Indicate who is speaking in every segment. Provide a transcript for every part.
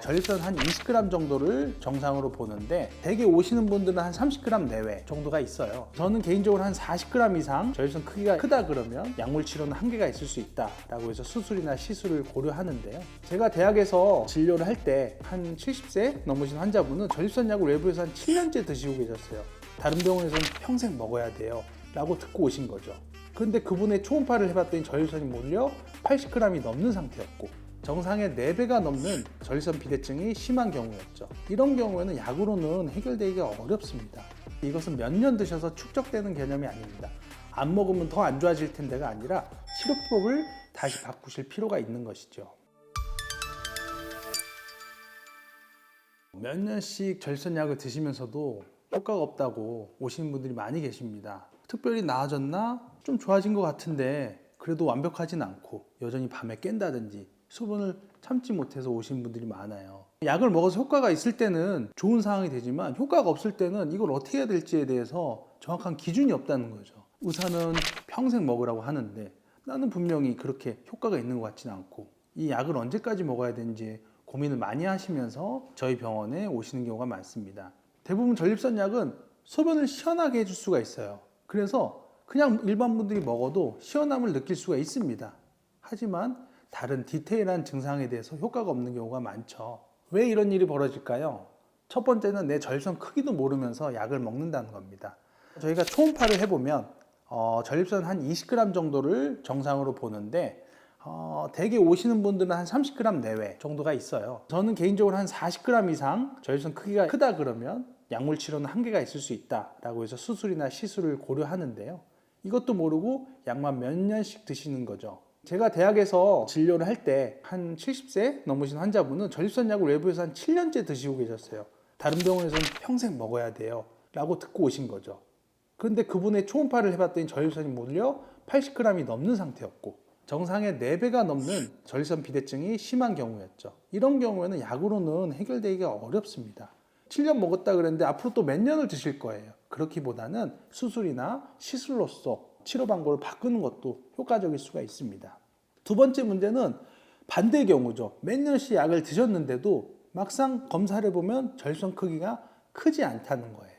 Speaker 1: 전립선 한 20g 정도를 정상으로 보는데 대개 오시는 분들은 한 30g 내외 정도가 있어요. 저는 개인적으로 한 40g 이상 전립선 크기가 크다 그러면 약물 치료는 한계가 있을 수 있다라고 해서 수술이나 시술을 고려하는데요. 제가 대학에서 진료를 할 때 한 70세 넘으신 환자분은 전립선 약을 외부에서 한 7년째 드시고 계셨어요. 다른 병원에서는 평생 먹어야 돼요 라고 듣고 오신 거죠. 그런데 그분의 초음파를 해봤더니 전립선이 무려 80g이 넘는 상태였고 정상의 4배가 넘는 전립선 비대증이 심한 경우였죠. 이런 경우에는 약으로는 해결되기가 어렵습니다. 이것은 몇 년 드셔서 축적되는 개념이 아닙니다. 안 먹으면 더 안 좋아질 텐데가 아니라 치료법을 다시 바꾸실 필요가 있는 것이죠. 몇 년씩 전립선 약을 드시면서도 효과가 없다고 오시는 분들이 많이 계십니다. 특별히 나아졌나? 좀 좋아진 것 같은데 그래도 완벽하진 않고 여전히 밤에 깬다든지 수분을 참지 못해서 오시는 분들이 많아요. 약을 먹어서 효과가 있을 때는 좋은 상황이 되지만 효과가 없을 때는 이걸 어떻게 해야 될지에 대해서 정확한 기준이 없다는 거죠. 의사는 평생 먹으라고 하는데 나는 분명히 그렇게 효과가 있는 것 같지는 않고 이 약을 언제까지 먹어야 되는지 고민을 많이 하시면서 저희 병원에 오시는 경우가 많습니다. 대부분 전립선 약은 소변을 시원하게 해줄 수가 있어요. 그래서 그냥 일반 분들이 먹어도 시원함을 느낄 수가 있습니다. 하지만 다른 디테일한 증상에 대해서 효과가 없는 경우가 많죠. 왜 이런 일이 벌어질까요? 첫 번째는 내 전립선 크기도 모르면서 약을 먹는다는 겁니다. 저희가 초음파를 해보면 전립선 한 20g 정도를 정상으로 보는데 대개 오시는 분들은 한 30g 내외 정도가 있어요. 저는 개인적으로 한 40g 이상 전립선 크기가 크다 그러면 약물 치료는 한계가 있을 수 있다라고 해서 수술이나 시술을 고려하는데요. 이것도 모르고 약만 몇 년씩 드시는 거죠. 제가 대학에서 진료를 할 때 한 70세 넘으신 환자분은 전립선 약을 외부에서 한 7년째 드시고 계셨어요. 다른 병원에서는 평생 먹어야 돼요 라고 듣고 오신 거죠. 그런데 그분의 초음파를 해봤더니 전립선이 무려 80g이 넘는 상태였고 정상의 4배가 넘는 전립선 비대증이 심한 경우였죠. 이런 경우에는 약으로는 해결되기가 어렵습니다. 7년 먹었다 그랬는데 앞으로 또 몇 년을 드실 거예요. 그렇기보다는 수술이나 시술로서 치료 방법을 바꾸는 것도 효과적일 수가 있습니다. 두 번째 문제는 반대의 경우죠. 몇 년씩 약을 드셨는데도 막상 검사를 해보면 전립선 크기가 크지 않다는 거예요.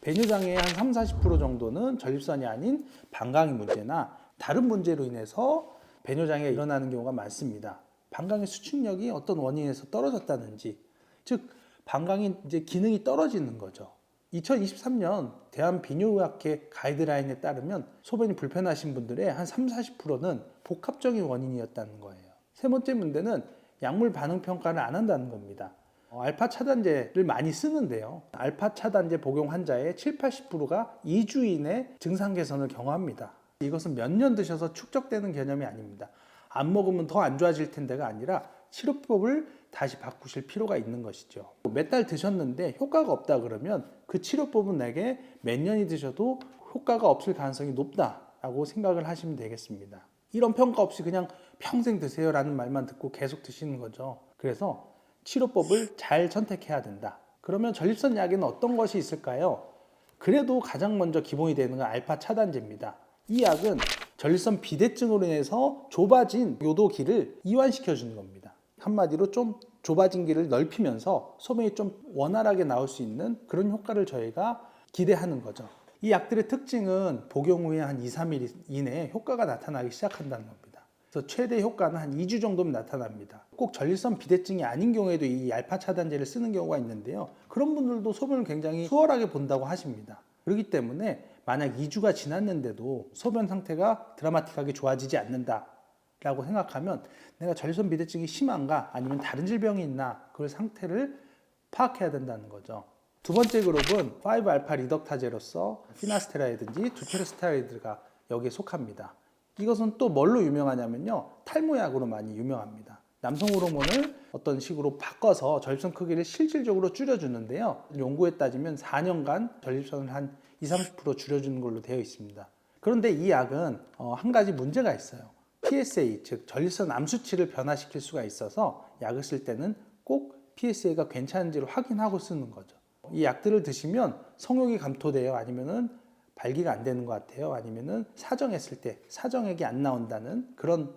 Speaker 1: 배뇨장애의 한 30-40% 정도는 전립선이 아닌 방광의 문제나 다른 문제로 인해서 배뇨장애가 일어나는 경우가 많습니다. 방광의 수축력이 어떤 원인에서 떨어졌다든지, 즉 방광이 이제 기능이 떨어지는 거죠. 2023년 대한비뇨의학회 가이드라인에 따르면 소변이 불편하신 분들의 한 30-40%는 복합적인 원인이었다는 거예요. 세 번째 문제는 약물 반응 평가를 안 한다는 겁니다. 알파 차단제를 많이 쓰는데요. 알파 차단제 복용 환자의 70-80%가 2주 이내 증상 개선을 경험합니다. 이것은 몇 년 드셔서 축적되는 개념이 아닙니다. 안 먹으면 더 안 좋아질 텐데가 아니라 치료법을 다시 바꾸실 필요가 있는 것이죠. 몇 달 드셨는데 효과가 없다 그러면 그 치료법은 내게 몇 년이 드셔도 효과가 없을 가능성이 높다라고 생각을 하시면 되겠습니다. 이런 평가 없이 그냥 평생 드세요라는 말만 듣고 계속 드시는 거죠. 그래서 치료법을 잘 선택해야 된다. 그러면 전립선 약에는 어떤 것이 있을까요? 그래도 가장 먼저 기본이 되는 건 알파 차단제입니다. 이 약은 전립선 비대증으로 인해서 좁아진 요도기를 이완시켜 주는 겁니다. 한마디로 좀 좁아진 길을 넓히면서 소변이 좀 원활하게 나올 수 있는 그런 효과를 저희가 기대하는 거죠. 이 약들의 특징은 복용 후에 한 2-3일 이내에 효과가 나타나기 시작한다는 겁니다. 그래서 최대 효과는 한 2주 정도면 나타납니다. 꼭 전립선 비대증이 아닌 경우에도 이 알파 차단제를 쓰는 경우가 있는데요. 그런 분들도 소변을 굉장히 수월하게 본다고 하십니다. 그렇기 때문에 만약 2주가 지났는데도 소변 상태가 드라마틱하게 좋아지지 않는다 라고 생각하면 내가 전립선 비대증이 심한가 아니면 다른 질병이 있나 그 상태를 파악해야 된다는 거죠. 두 번째 그룹은 5알파 리덕타제로서 피나스테라이든지 두테르스테로이드가 여기에 속합니다. 이것은 또 뭘로 유명하냐면요. 탈모약으로 많이 유명합니다. 남성 호르몬을 어떤 식으로 바꿔서 전립선 크기를 실질적으로 줄여주는데요. 연구에 따지면 4년간 전립선을 한 20-30% 줄여주는 걸로 되어 있습니다. 그런데 이 약은 한 가지 문제가 있어요. PSA, 즉 전립선 암수치를 변화시킬 수가 있어서 약을 쓸 때는 꼭 PSA가 괜찮은지를 확인하고 쓰는 거죠. 이 약들을 드시면 성욕이 감토돼요? 아니면은 발기가 안 되는 것 같아요? 아니면은 사정했을 때 사정액이 안 나온다는 그런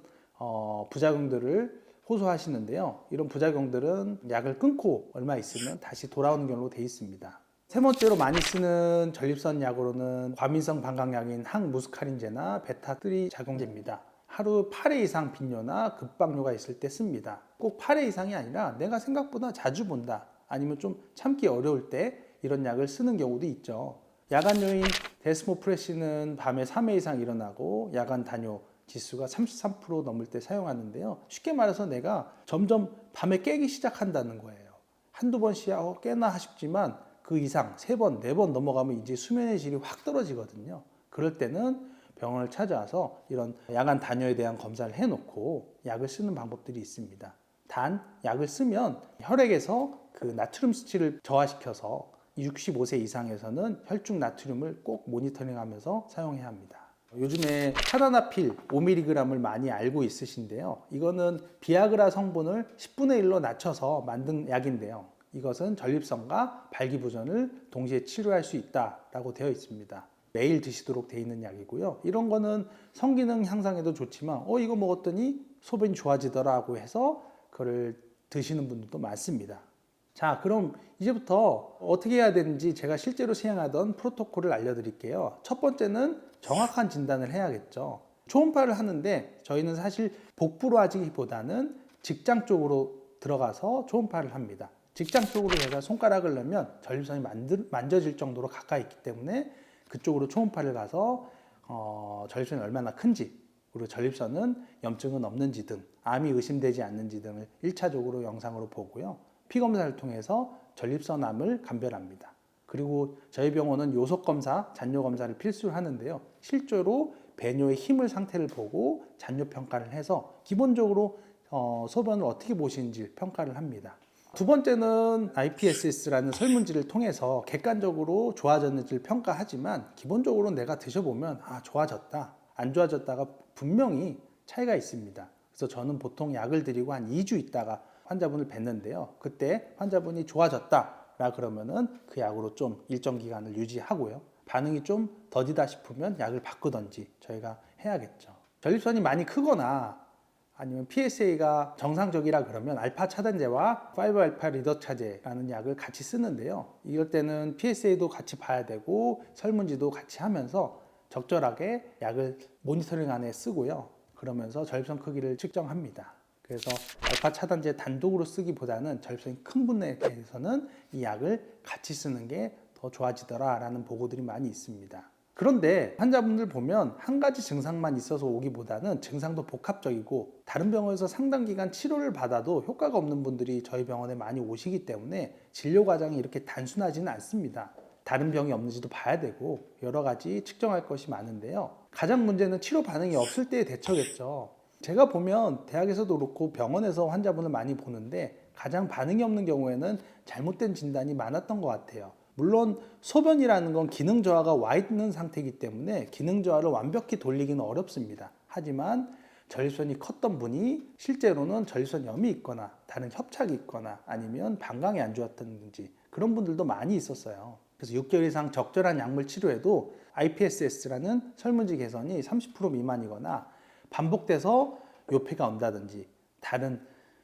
Speaker 1: 부작용들을 호소하시는데요. 이런 부작용들은 약을 끊고 얼마 있으면 다시 돌아오는 경우로 되어 있습니다. 세 번째로 많이 쓰는 전립선 약으로는 과민성 방광약인 항무스카린제나 베타3 작용제입니다. 하루 8회 이상 빈뇨나 급박뇨가 있을 때 씁니다. 꼭 8회 이상이 아니라 내가 생각보다 자주 본다, 아니면 좀 참기 어려울 때 이런 약을 쓰는 경우도 있죠. 야간 요인 데스모프레신은 밤에 3회 이상 일어나고 야간 단뇨 지수가 33% 넘을 때 사용하는데요. 쉽게 말해서 내가 점점 밤에 깨기 시작한다는 거예요. 한두 번씩 깨나 싶지만 그 이상 3번, 4번 넘어가면 이제 수면의 질이 확 떨어지거든요. 그럴 때는 병원을 찾아와서 이런 야간 단뇨에 대한 검사를 해놓고 약을 쓰는 방법들이 있습니다. 단 약을 쓰면 혈액에서 그 나트륨 수치를 저하시켜서 65세 이상에서는 혈중 나트륨을 꼭 모니터링하면서 사용해야 합니다. 요즘에 타다나필 5mg을 많이 알고 있으신데요. 이거는 비아그라 성분을 10분의 1로 낮춰서 만든 약인데요. 이것은 전립선과 발기부전을 동시에 치료할 수 있다라고 되어 있습니다. 매일 드시도록 되어 있는 약이고요. 이런 거는 성기능 향상에도 좋지만 이거 먹었더니 소변이 좋아지더라고 해서 그걸 드시는 분들도 많습니다. 자, 그럼 이제부터 어떻게 해야 되는지 제가 실제로 시행하던 프로토콜을 알려드릴게요. 첫 번째는 정확한 진단을 해야겠죠. 초음파를 하는데 저희는 사실 복부로 하기보다는 직장 쪽으로 들어가서 초음파를 합니다. 직장 쪽으로 제가 손가락을 넣으면 전립선이 만져질 정도로 가까이 있기 때문에 그쪽으로 초음파를 가서 전립선이 얼마나 큰지, 그리고 전립선은 염증은 없는지 등, 암이 의심되지 않는지 등을 1차적으로 영상으로 보고요. 피검사를 통해서 전립선암을 감별합니다. 그리고 저희 병원은 요속검사, 잔뇨검사를 필수로 하는데요. 실제로 배뇨의 힘을 상태를 보고 잔뇨 평가를 해서 기본적으로 소변을 어떻게 보시는지 평가를 합니다. 두 번째는 IPSS라는 설문지를 통해서 객관적으로 좋아졌는지를 평가하지만 기본적으로 내가 드셔보면 좋아졌다, 안 좋아졌다가 분명히 차이가 있습니다. 그래서 저는 보통 약을 드리고 한 2주 있다가 환자분을 뵀는데요. 그때 환자분이 좋아졌다라 그러면은 그 약으로 좀 일정 기간을 유지하고요. 반응이 좀 더디다 싶으면 약을 바꾸던지 저희가 해야겠죠. 전립선이 많이 크거나 아니면 PSA가 정상적이라 그러면 알파 차단제와 5알파 리덕차제라는 약을 같이 쓰는데요. 이럴 때는 PSA도 같이 봐야 되고 설문지도 같이 하면서 적절하게 약을 모니터링 안에 쓰고요. 그러면서 전립선 크기를 측정합니다. 그래서 알파 차단제 단독으로 쓰기보다는 전립선이 큰 분에 대해서는 이 약을 같이 쓰는 게 더 좋아지더라라는 보고들이 많이 있습니다. 그런데 환자분들 보면 한 가지 증상만 있어서 오기보다는 증상도 복합적이고 다른 병원에서 상당 기간 치료를 받아도 효과가 없는 분들이 저희 병원에 많이 오시기 때문에 진료 과정이 이렇게 단순하지는 않습니다. 다른 병이 없는지도 봐야 되고 여러 가지 측정할 것이 많은데요. 가장 문제는 치료 반응이 없을 때의 대처겠죠. 제가 보면 대학에서도 그렇고 병원에서 환자분을 많이 보는데 가장 반응이 없는 경우에는 잘못된 진단이 많았던 것 같아요. 물론 소변이라는 건 기능 저하가 와 있는 상태이기 때문에 기능 저하를 완벽히 돌리기는 어렵습니다. 하지만 전립선이 컸던 분이 실제로는 전립선염이 있거나 다른 협착이 있거나 아니면 방광이 안 좋았던지 그런 분들도 많이 있었어요. 그래서 6개월 이상 적절한 약물 치료에도 IPSS라는 설문지 개선이 30% 미만이거나 반복돼서 요폐가 온다든지 다른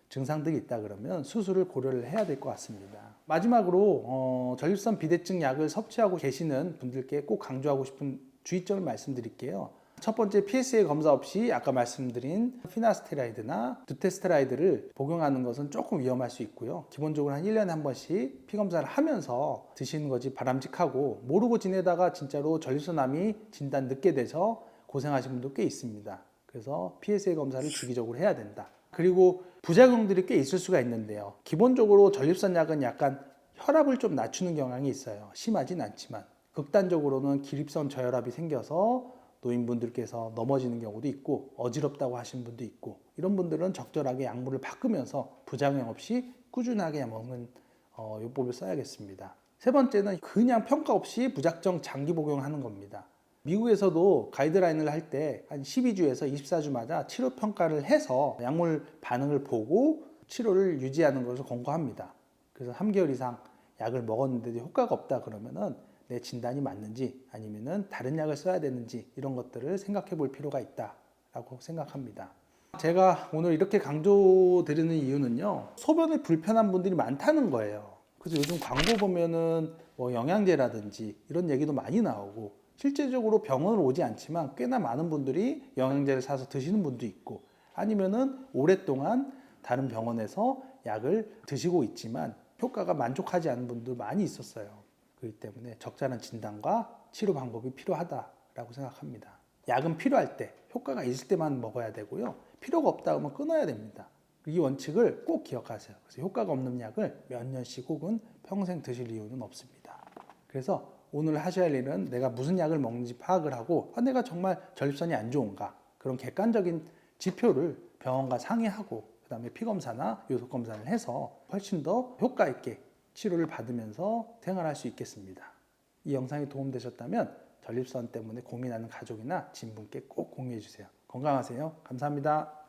Speaker 1: 증상들이 있다 그러면 수술을 고려를 해야 될 것 같습니다. 마지막으로 전립선 비대증 약을 섭취하고 계시는 분들께 꼭 강조하고 싶은 주의점을 말씀드릴게요. 첫 번째, PSA 검사 없이 아까 말씀드린 피나스테라이드나 두테스테라이드를 복용하는 것은 조금 위험할 수 있고요. 기본적으로 한 1년에 한 번씩 피검사를 하면서 드시는 것이 바람직하고, 모르고 지내다가 진짜로 전립선암이 진단 늦게 돼서 고생하신 분도 꽤 있습니다. 그래서 PSA 검사를 주기적으로 해야 된다. 그리고 부작용들이 꽤 있을 수가 있는데요. 기본적으로 전립선 약은 약간 혈압을 좀 낮추는 경향이 있어요. 심하진 않지만. 극단적으로는 기립선 저혈압이 생겨서 노인분들께서 넘어지는 경우도 있고 어지럽다고 하시는 분도 있고, 이런 분들은 적절하게 약물을 바꾸면서 부작용 없이 꾸준하게 먹는 요법을 써야겠습니다. 세 번째는 그냥 평가 없이 무작정 장기 복용하는 겁니다. 미국에서도 가이드라인을 할 때 한 12주에서 24주마다 치료 평가를 해서 약물 반응을 보고 치료를 유지하는 것을 권고합니다. 그래서 3개월 이상 약을 먹었는데도 효과가 없다 그러면은 내 진단이 맞는지 아니면은 다른 약을 써야 되는지 이런 것들을 생각해 볼 필요가 있다라고 생각합니다. 제가 오늘 이렇게 강조드리는 이유는요, 소변이 불편한 분들이 많다는 거예요. 그래서 요즘 광고 보면은 뭐 영양제라든지 이런 얘기도 많이 나오고, 실제적으로 병원을 오지 않지만 꽤나 많은 분들이 영양제를 사서 드시는 분도 있고, 아니면은 오랫동안 다른 병원에서 약을 드시고 있지만 효과가 만족하지 않는 분도 많이 있었어요. 그렇기 때문에 적절한 진단과 치료 방법이 필요하다라고 생각합니다. 약은 필요할 때, 효과가 있을 때만 먹어야 되고요. 필요가 없다 하면 끊어야 됩니다. 이 원칙을 꼭 기억하세요. 그래서 효과가 없는 약을 몇 년씩 혹은 평생 드실 이유는 없습니다. 그래서 오늘 하셔야 할 일은 내가 무슨 약을 먹는지 파악을 하고, 내가 정말 전립선이 안 좋은가, 그런 객관적인 지표를 병원과 상의하고 그다음에 피검사나 요속검사를 해서 훨씬 더 효과 있게 치료를 받으면서 생활할 수 있겠습니다. 이 영상이 도움되셨다면 전립선 때문에 고민하는 가족이나 지인분께 꼭 공유해 주세요. 건강하세요. 감사합니다.